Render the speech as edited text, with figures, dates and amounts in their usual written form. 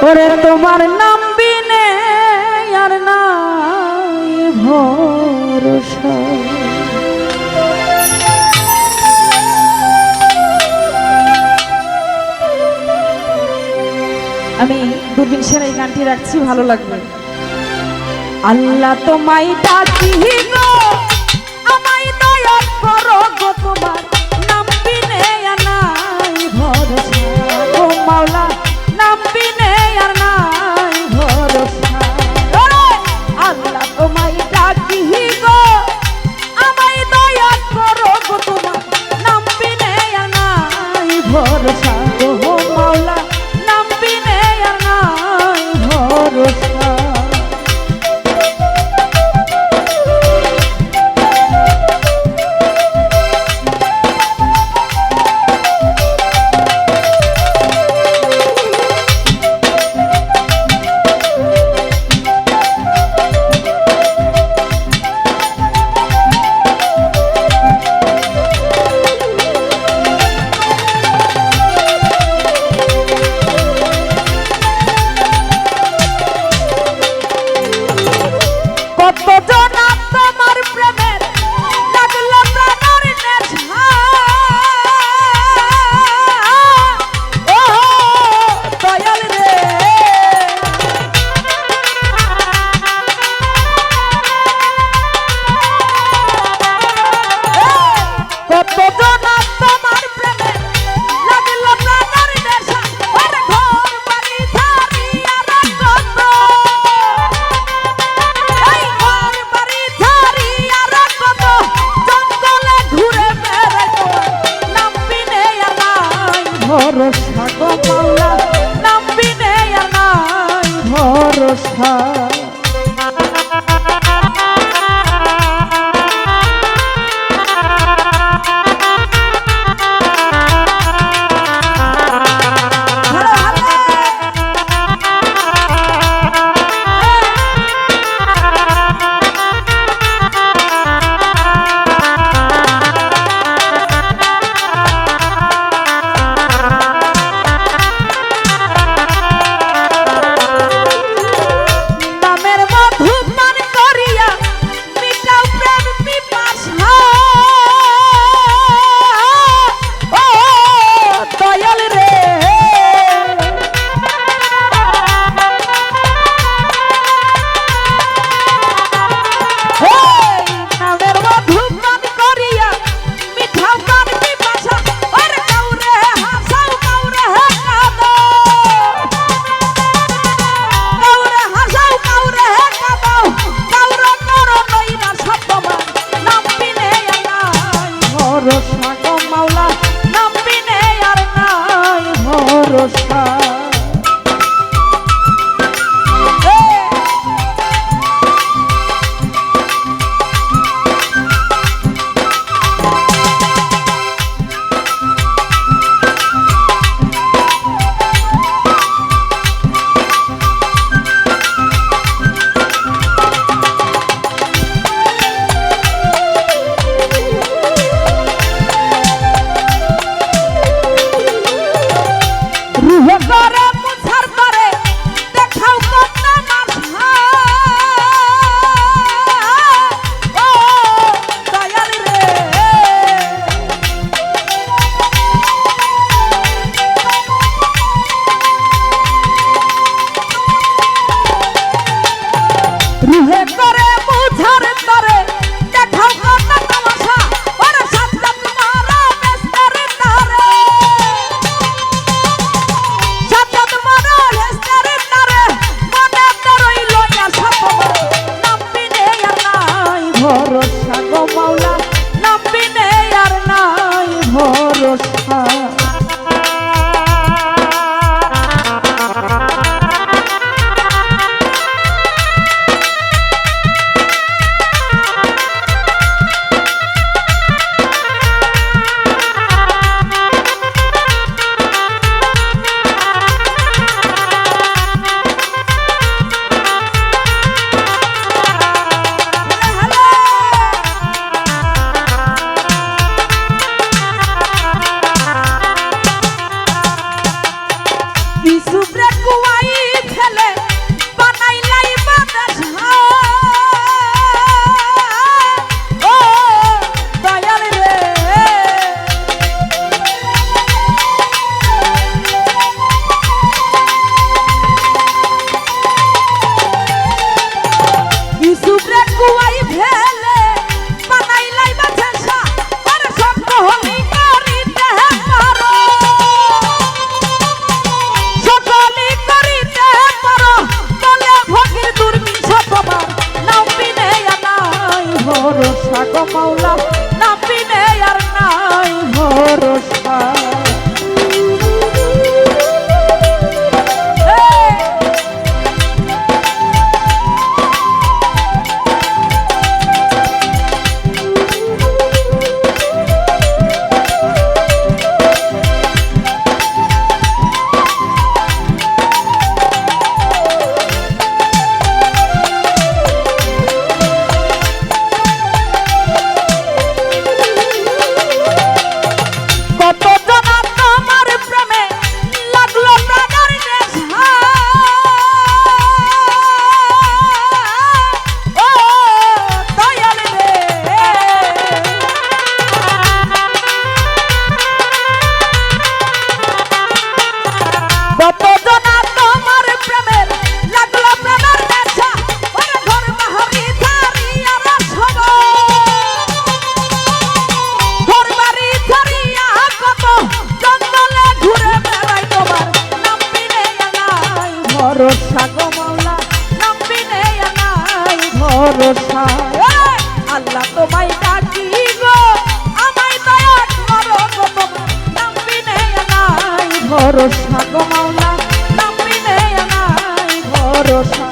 ওরে তোমার নাম বিনে আর নাই ভরসা। আমি দূরবীন সেন এই গানটি রাখছি, ভালো লাগবে। আল্লাহ তোমায় ডাকি গো, আমায় দয়া করো গো, তোমার নাম বিনে আর নাই ভরসা। ও মাওলা নাম বিনে আর নাই ভরসা। আল্লাহ তোমায় ডাকি গো, আমায় দয়া করো গো, তোমার নাম বিনে আর নাই ভরসা। ও মাওলা নাম বিনে আর নাই ভরসা। ভরসা গো মাওলা নাম বিনে আর নাই ভরসা। ভরসা গো মাওলা নাম বিনে আর নাই ভরসা। রুহে করে বুঝার তরে দেখাও কত তামাশা। ওরে সাজ্জাদ মারা বেস্তারে তারে, সাজ্জাদ মারা বেস্তারে তারে, মনে তো রইল না সপমা নাম বিনে আর নাই ভরসা গো মাওলা নাম বিনে আর নাই ভরসা। ভরসা গো মাওলা নাম বিনে নাই ভরসা